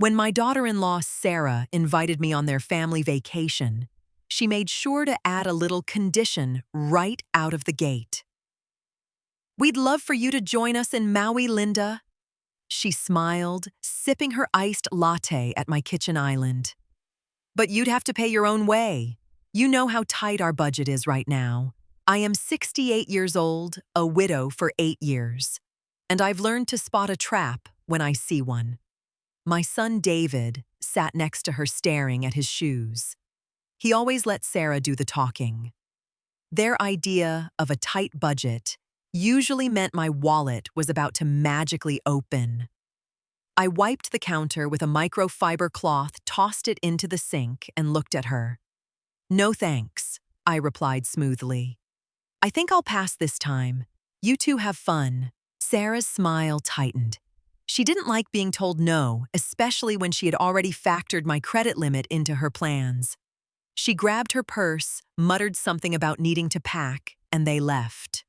When my daughter-in-law Sarah invited me on their family vacation, she made sure to add a little condition right out of the gate. "We'd love for you to join us in Maui, Linda." She smiled, sipping her iced latte at my kitchen island. "But you'd have to pay your own way. You know how tight our budget is right now. I am 68 years old, a widow for 8 years, and I've learned to spot a trap when I see one." My son David sat next to her staring at his shoes. He always let Sarah do the talking. Their idea of a tight budget usually meant my wallet was about to magically open. I wiped the counter with a microfiber cloth, tossed it into the sink, and looked at her. "No thanks," I replied smoothly. "I think I'll pass this time. You two have fun." Sarah's smile tightened. She didn't like being told no, especially when she had already factored my credit limit into her plans. She grabbed her purse, muttered something about needing to pack, and they left.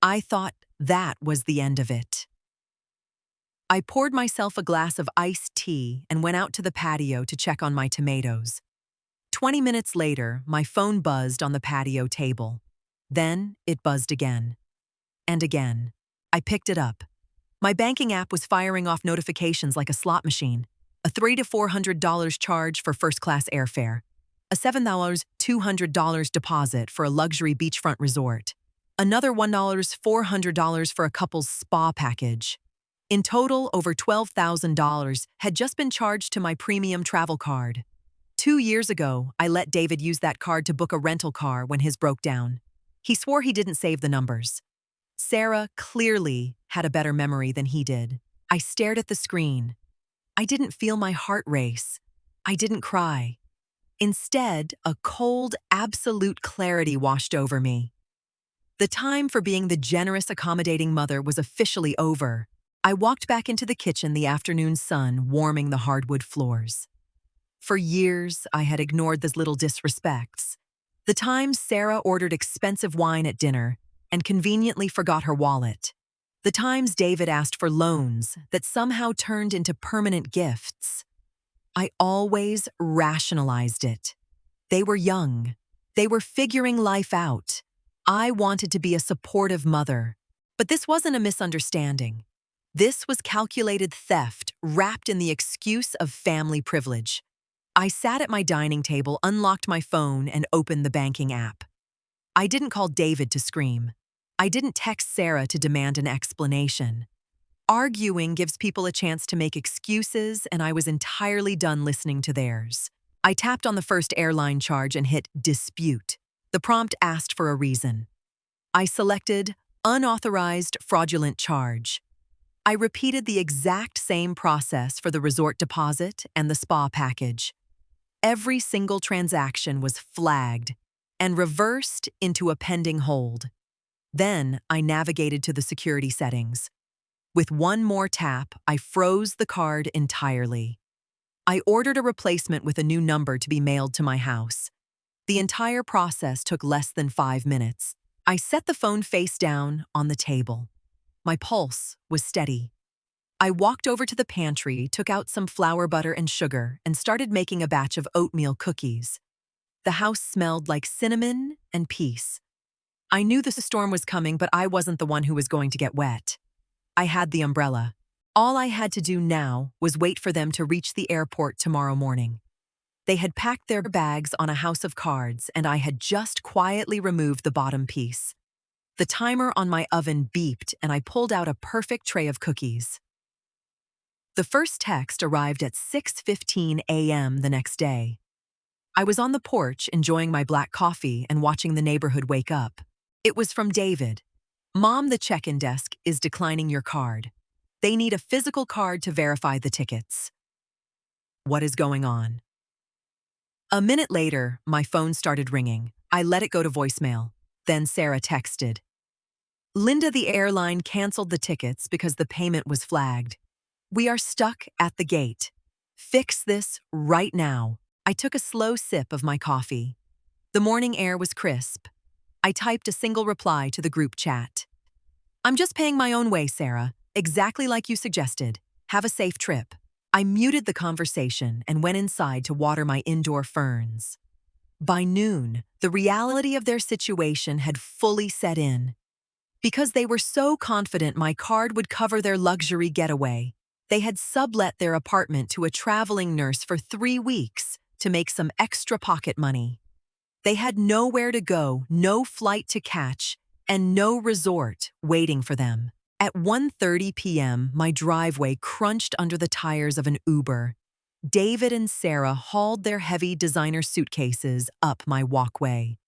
I thought that was the end of it. I poured myself a glass of iced tea and went out to the patio to check on my tomatoes. 20 minutes later, my phone buzzed on the patio table. Then it buzzed again. And again. I picked it up. My banking app was firing off notifications like a slot machine. A $300 to $400 charge for first-class airfare. A $7,200 deposit for a luxury beachfront resort. Another $400 for a couple's spa package. In total, over $12,000 had just been charged to my premium travel card. 2 years ago, I let David use that card to book a rental car when his broke down. He swore he didn't save the numbers. Sarah clearly had a better memory than he did. I stared at the screen. I didn't feel my heart race. I didn't cry. Instead, a cold, absolute clarity washed over me. The time for being the generous, accommodating mother was officially over. I walked back into the kitchen, the afternoon sun warming the hardwood floors. For years, I had ignored those little disrespects. The times Sarah ordered expensive wine at dinner and conveniently forgot her wallet. The times David asked for loans that somehow turned into permanent gifts. I always rationalized it. They were young. They were figuring life out. I wanted to be a supportive mother. But this wasn't a misunderstanding. This was calculated theft wrapped in the excuse of family privilege. I sat at my dining table, unlocked my phone, and opened the banking app. I didn't call David to scream. I didn't text Sarah to demand an explanation. Arguing gives people a chance to make excuses, and I was entirely done listening to theirs. I tapped on the first airline charge and hit dispute. The prompt asked for a reason. I selected unauthorized fraudulent charge. I repeated the exact same process for the resort deposit and the spa package. Every single transaction was flagged and reversed into a pending hold. Then I navigated to the security settings. With one more tap, I froze the card entirely. I ordered a replacement with a new number to be mailed to my house. The entire process took less than 5 minutes. I set the phone face down on the table. My pulse was steady. I walked over to the pantry, took out some flour, butter, and sugar, and started making a batch of oatmeal cookies. The house smelled like cinnamon and peace. I knew the storm was coming, but I wasn't the one who was going to get wet. I had the umbrella. All I had to do now was wait for them to reach the airport tomorrow morning. They had packed their bags on a house of cards, and I had just quietly removed the bottom piece. The timer on my oven beeped, and I pulled out a perfect tray of cookies. The first text arrived at 6:15 a.m. the next day. I was on the porch enjoying my black coffee and watching the neighborhood wake up. It was from David. "Mom, the check-in desk is declining your card. They need a physical card to verify the tickets." What is going on? A minute later, my phone started ringing. I let it go to voicemail. Then Sarah texted. "Linda, the airline canceled the tickets because the payment was flagged. We are stuck at the gate. Fix this right now." I took a slow sip of my coffee. The morning air was crisp. I typed a single reply to the group chat. "I'm just paying my own way, Sarah. Exactly like you suggested. Have a safe trip." I muted the conversation and went inside to water my indoor ferns. By noon, the reality of their situation had fully set in. Because they were so confident my card would cover their luxury getaway, they had sublet their apartment to a traveling nurse for 3 weeks to make some extra pocket money. They had nowhere to go, no flight to catch, and no resort waiting for them. At 1:30 p.m., my driveway crunched under the tires of an Uber. David and Sarah hauled their heavy designer suitcases up my walkway.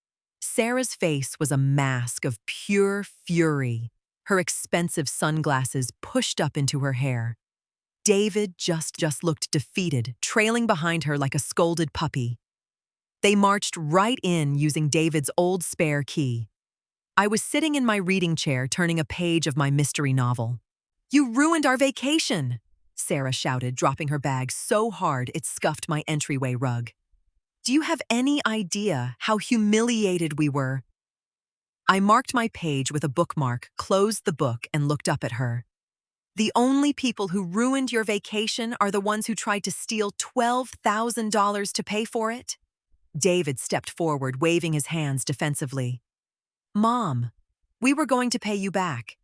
Sarah's face was a mask of pure fury, her expensive sunglasses pushed up into her hair. David just looked defeated, trailing behind her like a scolded puppy. They marched right in using David's old spare key. I was sitting in my reading chair turning a page of my mystery novel. "You ruined our vacation!" Sarah shouted, dropping her bag so hard it scuffed my entryway rug. "Do you have any idea how humiliated we were?" I marked my page with a bookmark, closed the book, and looked up at her. "The only people who ruined your vacation are the ones who tried to steal $12,000 to pay for it?" David stepped forward, waving his hands defensively. "Mom, we were going to pay you back.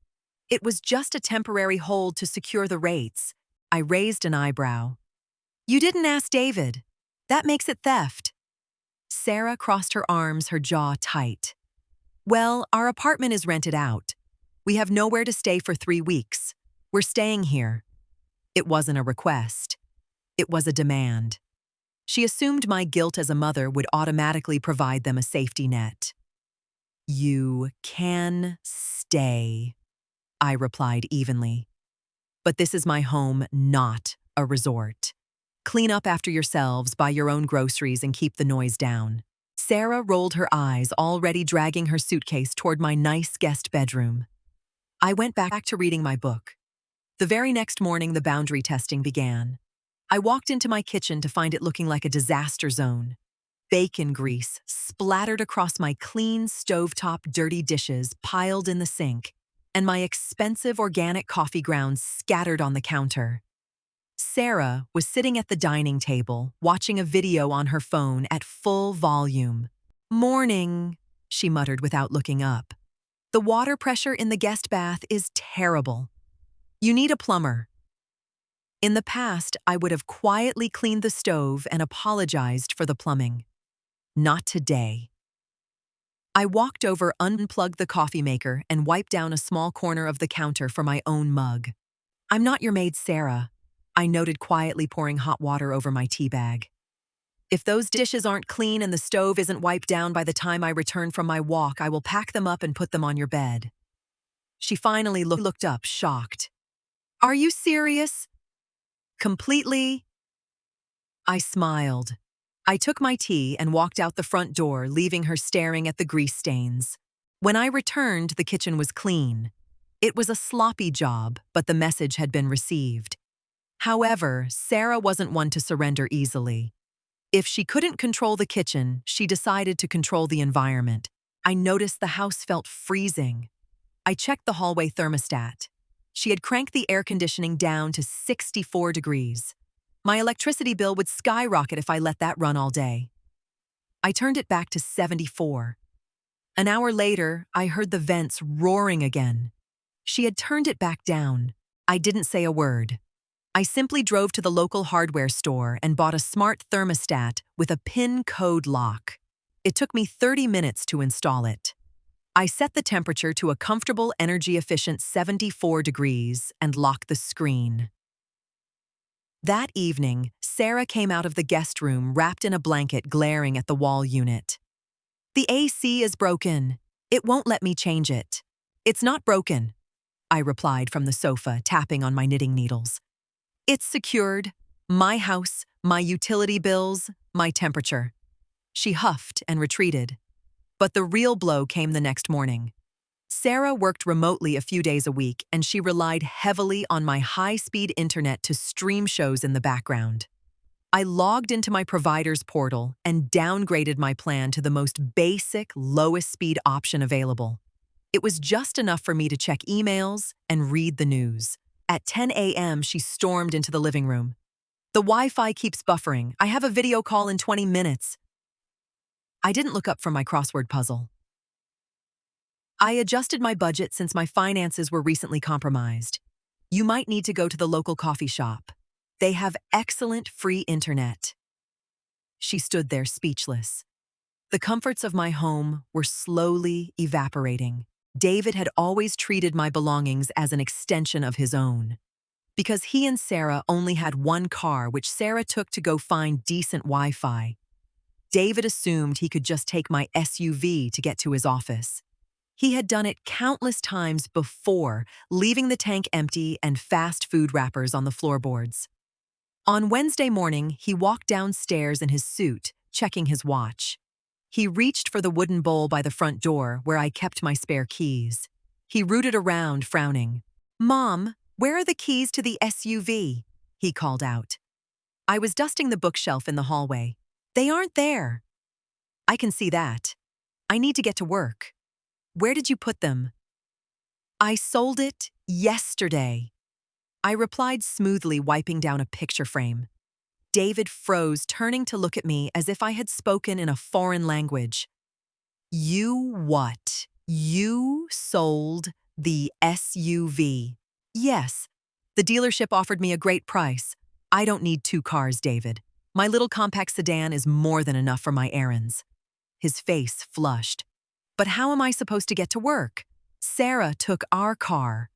It was just a temporary hold to secure the rates." I raised an eyebrow. "You didn't ask David. That makes it theft." Sarah crossed her arms, her jaw tight. "Well, our apartment is rented out. We have nowhere to stay for 3 weeks. We're staying here." It wasn't a request. It was a demand. She assumed my guilt as a mother would automatically provide them a safety net. "You can stay," I replied evenly. "But this is my home, not a resort. Clean up after yourselves, buy your own groceries, and keep the noise down." Sarah rolled her eyes, already dragging her suitcase toward my nice guest bedroom. I went back to reading my book. The very next morning, the boundary testing began. I walked into my kitchen to find it looking like a disaster zone. Bacon grease splattered across my clean stovetop, dirty dishes piled in the sink, and my expensive organic coffee grounds scattered on the counter. Sarah was sitting at the dining table, watching a video on her phone at full volume. "Morning," she muttered without looking up. "The water pressure in the guest bath is terrible. You need a plumber." In the past, I would have quietly cleaned the stove and apologized for the plumbing. Not today. I walked over, unplugged the coffee maker, and wiped down a small corner of the counter for my own mug. "I'm not your maid, Sarah," I noted, quietly pouring hot water over my tea bag. "If those dishes aren't clean and the stove isn't wiped down by the time I return from my walk, I will pack them up and put them on your bed." She finally looked up, shocked. "Are you serious?" "Completely." I smiled. I took my tea and walked out the front door, leaving her staring at the grease stains. When I returned, the kitchen was clean. It was a sloppy job, but the message had been received. However, Sarah wasn't one to surrender easily. If she couldn't control the kitchen, she decided to control the environment. I noticed the house felt freezing. I checked the hallway thermostat. She had cranked the air conditioning down to 64 degrees. My electricity bill would skyrocket if I let that run all day. I turned it back to 74. An hour later, I heard the vents roaring again. She had turned it back down. I didn't say a word. I simply drove to the local hardware store and bought a smart thermostat with a PIN code lock. It took me 30 minutes to install it. I set the temperature to a comfortable, energy-efficient 74 degrees and locked the screen. That evening, Sarah came out of the guest room wrapped in a blanket, glaring at the wall unit. "The AC is broken. It won't let me change it." "It's not broken," I replied from the sofa, tapping on my knitting needles. "It's secured. My house, my utility bills, my temperature." She huffed and retreated. But the real blow came the next morning. Sarah worked remotely a few days a week, and she relied heavily on my high-speed internet to stream shows in the background. I logged into my provider's portal and downgraded my plan to the most basic, lowest-speed option available. It was just enough for me to check emails and read the news. At 10 a.m., she stormed into the living room. The Wi-Fi keeps buffering. I have a video call in 20 minutes. I didn't look up from my crossword puzzle. I adjusted my budget since my finances were recently compromised. You might need to go to the local coffee shop. They have excellent free internet. She stood there speechless. The comforts of my home were slowly evaporating. David had always treated my belongings as an extension of his own. Because he and Sarah only had one car, which Sarah took to go find decent Wi-Fi, David assumed he could just take my SUV to get to his office. He had done it countless times before, leaving the tank empty and fast food wrappers on the floorboards. On Wednesday morning, he walked downstairs in his suit, checking his watch. He reached for the wooden bowl by the front door where I kept my spare keys. He rooted around, frowning. "Mom, where are the keys to the SUV?" he called out. I was dusting the bookshelf in the hallway. "They aren't there." "I can see that. I need to get to work." "Where did you put them?" "I sold it yesterday," I replied smoothly, wiping down a picture frame. David froze, turning to look at me as if I had spoken in a foreign language. "You what? You sold the SUV?" "Yes. The dealership offered me a great price. I don't need 2 cars, David. My little compact sedan is more than enough for my errands." His face flushed. "But how am I supposed to get to work? Sarah took our car."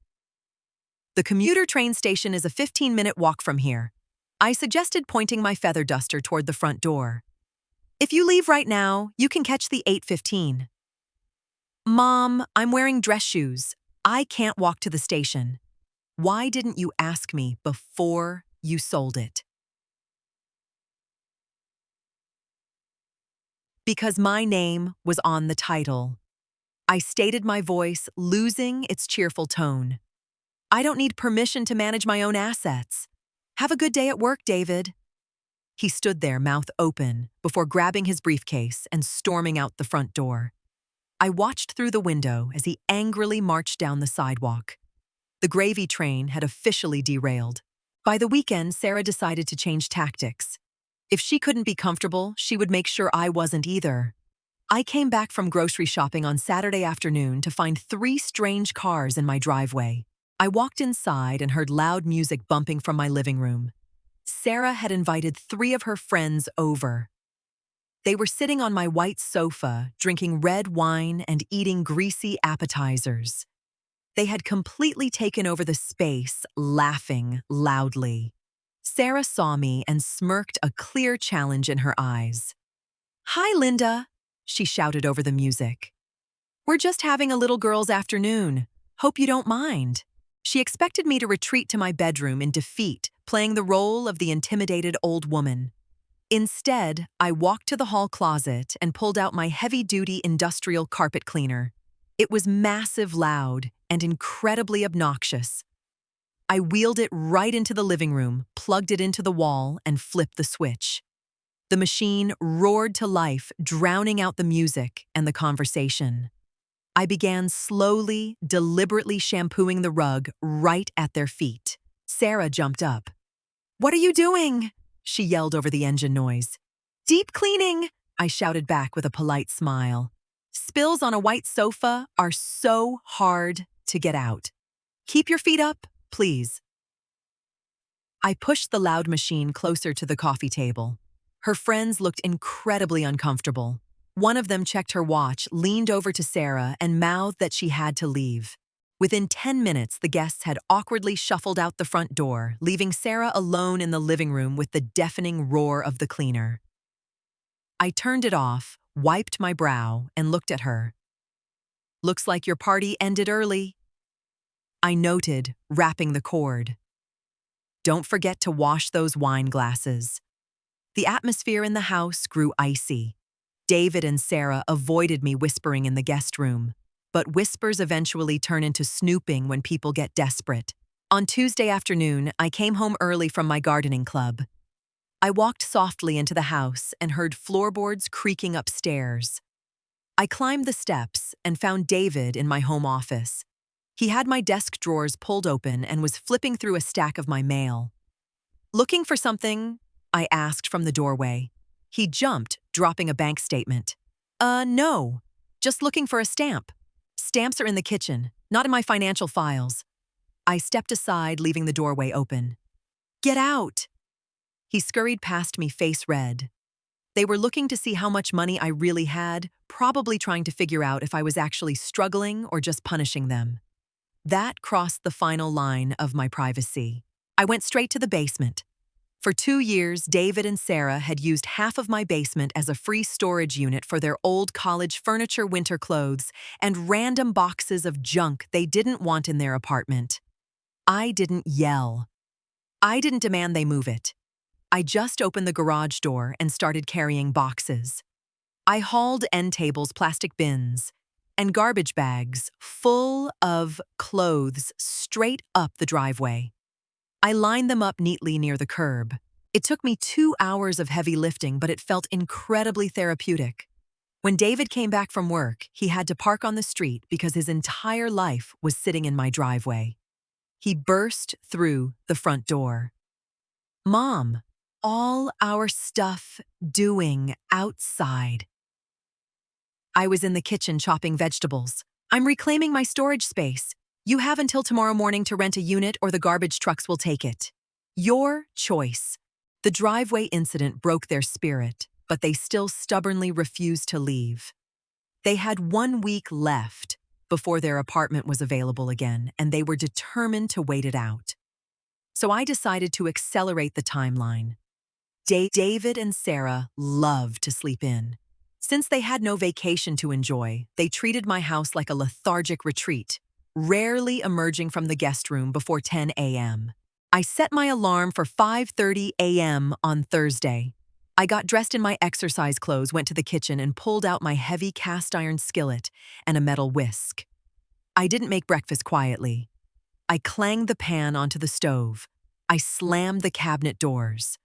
"The commuter train station is a 15-minute walk from here." I suggested, pointing my feather duster toward the front door. "If you leave right now, you can catch the 8:15. "Mom, I'm wearing dress shoes. I can't walk to the station." "Why didn't you ask me before you sold it?" "Because my name was on the title." I stated, my voice losing its cheerful tone. "I don't need permission to manage my own assets. Have a good day at work, David." He stood there, mouth open, before grabbing his briefcase and storming out the front door. I watched through the window as he angrily marched down the sidewalk. The gravy train had officially derailed. By the weekend, Sarah decided to change tactics. If she couldn't be comfortable, she would make sure I wasn't either. I came back from grocery shopping on Saturday afternoon to find 3 strange cars in my driveway. I walked inside and heard loud music bumping from my living room. Sarah had invited 3 of her friends over. They were sitting on my white sofa, drinking red wine and eating greasy appetizers. They had completely taken over the space, laughing loudly. Sarah saw me and smirked, a clear challenge in her eyes. "Hi, Linda," she shouted over the music. "We're just having a little girls' afternoon. Hope you don't mind." She expected me to retreat to my bedroom in defeat, playing the role of the intimidated old woman. Instead, I walked to the hall closet and pulled out my heavy-duty industrial carpet cleaner. It was massive, loud, and incredibly obnoxious. I wheeled it right into the living room, plugged it into the wall, and flipped the switch. The machine roared to life, drowning out the music and the conversation. I began slowly, deliberately shampooing the rug right at their feet. Sarah jumped up. "What are you doing?" she yelled over the engine noise. "Deep cleaning," I shouted back with a polite smile. Spills on a white sofa are so hard to get out. "Keep your feet up, please." I pushed the loud machine closer to the coffee table. Her friends looked incredibly uncomfortable. One of them checked her watch, leaned over to Sarah, and mouthed that she had to leave. Within 10 minutes, the guests had awkwardly shuffled out the front door, leaving Sarah alone in the living room with the deafening roar of the cleaner. I turned it off, wiped my brow, and looked at her. "Looks like your party ended early," I noted, wrapping the cord. "Don't forget to wash those wine glasses." The atmosphere in the house grew icy. David and Sarah avoided me whispering in the guest room, but whispers eventually turn into snooping when people get desperate. On Tuesday afternoon, I came home early from my gardening club. I walked softly into the house and heard floorboards creaking upstairs. I climbed the steps and found David in my home office. He had my desk drawers pulled open and was flipping through a stack of my mail. Looking for something? I asked from the doorway. He jumped, dropping a bank statement. No. Just looking for a stamp. Stamps are in the kitchen, not in my financial files. I stepped aside, leaving the doorway open. Get out! He scurried past me, face red. They were looking to see how much money I really had, probably trying to figure out if I was actually struggling or just punishing them. That crossed the final line of my privacy. I went straight to the basement. For 2 years, David and Sarah had used half of my basement as a free storage unit for their old college furniture, winter clothes, and random boxes of junk they didn't want in their apartment. I didn't yell. I didn't demand they move it. I just opened the garage door and started carrying boxes. I hauled end tables, plastic bins, and garbage bags full of clothes straight up the driveway. I lined them up neatly near the curb. It took me 2 hours of heavy lifting, but it felt incredibly therapeutic. When David came back from work, he had to park on the street because his entire life was sitting in my driveway. He burst through the front door. Mom, all our stuff doing outside. I was in the kitchen chopping vegetables. I'm reclaiming my storage space. You have until tomorrow morning to rent a unit or the garbage trucks will take it. Your choice. The driveway incident broke their spirit, but they still stubbornly refused to leave. They had 1 week left before their apartment was available again, and they were determined to wait it out. So I decided to accelerate the timeline. David and Sarah loved to sleep in. Since they had no vacation to enjoy, they treated my house like a lethargic retreat, rarely emerging from the guest room before 10 a.m. I set my alarm for 5:30 a.m. on Thursday. I got dressed in my exercise clothes, went to the kitchen, and pulled out my heavy cast iron skillet and a metal whisk. I didn't make breakfast quietly. I clanged the pan onto the stove. I slammed the cabinet doors.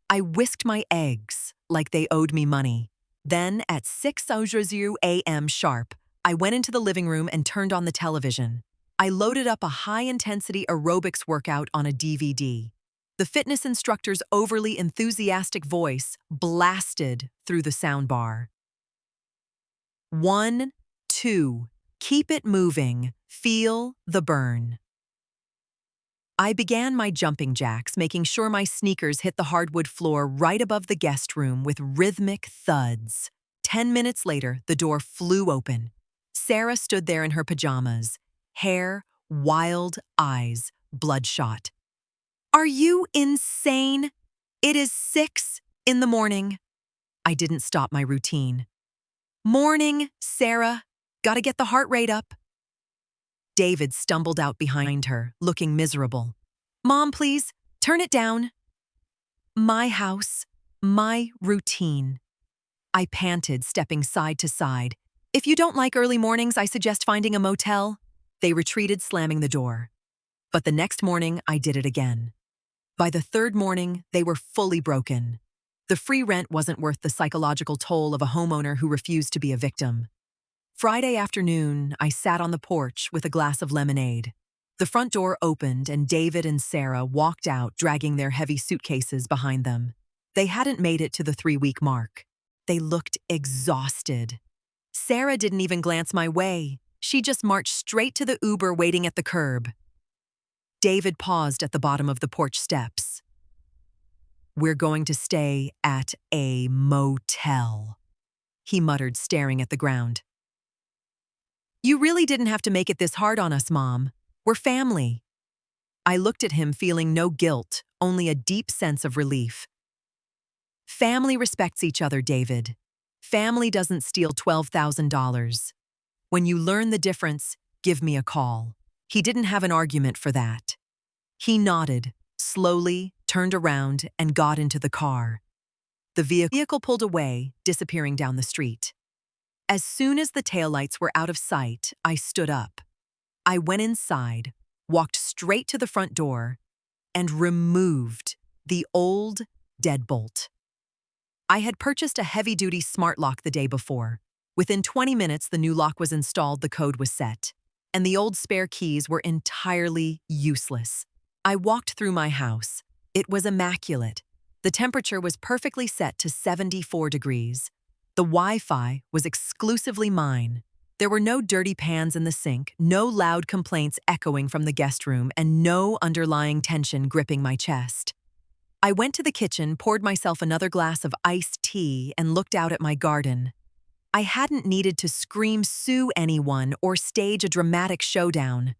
I whisked my eggs like they owed me money. Then, at 6:00 a.m. sharp, I went into the living room and turned on the television. I loaded up a high-intensity aerobics workout on a DVD. The fitness instructor's overly enthusiastic voice blasted through the soundbar. 1, 2, keep it moving, feel the burn. I began my jumping jacks, making sure my sneakers hit the hardwood floor right above the guest room with rhythmic thuds. 10 minutes later, the door flew open. Sarah stood there in her pajamas, hair, wild eyes, bloodshot. Are you insane? It is 6 in the morning. I didn't stop my routine. Morning, Sarah. Gotta get the heart rate up. David stumbled out behind her, looking miserable. Mom, please, turn it down. My house, my routine. I panted, stepping side to side. If you don't like early mornings, I suggest finding a motel. They retreated, slamming the door. But the next morning, I did it again. By the third morning, they were fully broken. The free rent wasn't worth the psychological toll of a homeowner who refused to be a victim. Friday afternoon, I sat on the porch with a glass of lemonade. The front door opened and David and Sarah walked out, dragging their heavy suitcases behind them. They hadn't made it to the 3-week mark. They looked exhausted. Sarah didn't even glance my way. She just marched straight to the Uber waiting at the curb. David paused at the bottom of the porch steps. We're going to stay at a motel, he muttered, staring at the ground. You really didn't have to make it this hard on us, Mom. We're family. I looked at him, feeling no guilt, only a deep sense of relief. Family respects each other, David. Family doesn't steal $12,000. When you learn the difference, give me a call. He didn't have an argument for that. He nodded, slowly turned around, and got into the car. The vehicle pulled away, disappearing down the street. As soon as the taillights were out of sight, I stood up. I went inside, walked straight to the front door, and removed the old deadbolt. I had purchased a heavy-duty smart lock the day before. Within 20 minutes, the new lock was installed, the code was set, and the old spare keys were entirely useless. I walked through my house. It was immaculate. The temperature was perfectly set to 74 degrees. The Wi-Fi was exclusively mine. There were no dirty pans in the sink, no loud complaints echoing from the guest room, and no underlying tension gripping my chest. I went to the kitchen, poured myself another glass of iced tea, and looked out at my garden. I hadn't needed to scream sue anyone or stage a dramatic showdown.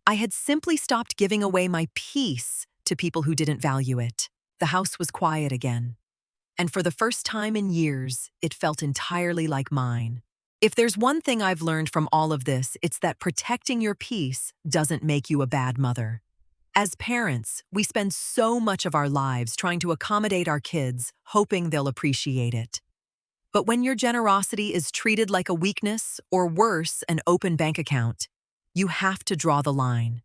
I had simply stopped giving away my peace to people who didn't value it. The house was quiet again. And for the first time in years, it felt entirely like mine. If there's one thing I've learned from all of this, it's that protecting your peace doesn't make you a bad mother. As parents, we spend so much of our lives trying to accommodate our kids, hoping they'll appreciate it. But when your generosity is treated like a weakness, or worse, an open bank account, you have to draw the line.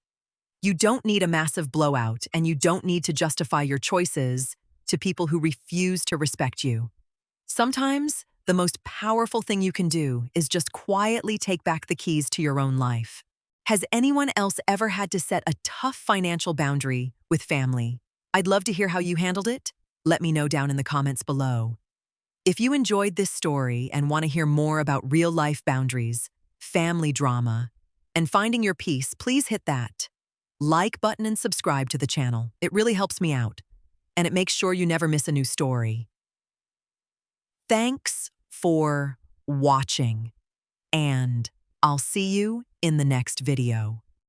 You don't need a massive blowout, and you don't need to justify your choices to people who refuse to respect you. Sometimes, the most powerful thing you can do is just quietly take back the keys to your own life. Has anyone else ever had to set a tough financial boundary with family? I'd love to hear how you handled it. Let me know down in the comments below. If you enjoyed this story and want to hear more about real-life boundaries, family drama, and finding your peace, please hit that like button and subscribe to the channel. It really helps me out, and it makes sure you never miss a new story. Thanks for watching, and I'll see you in the next video.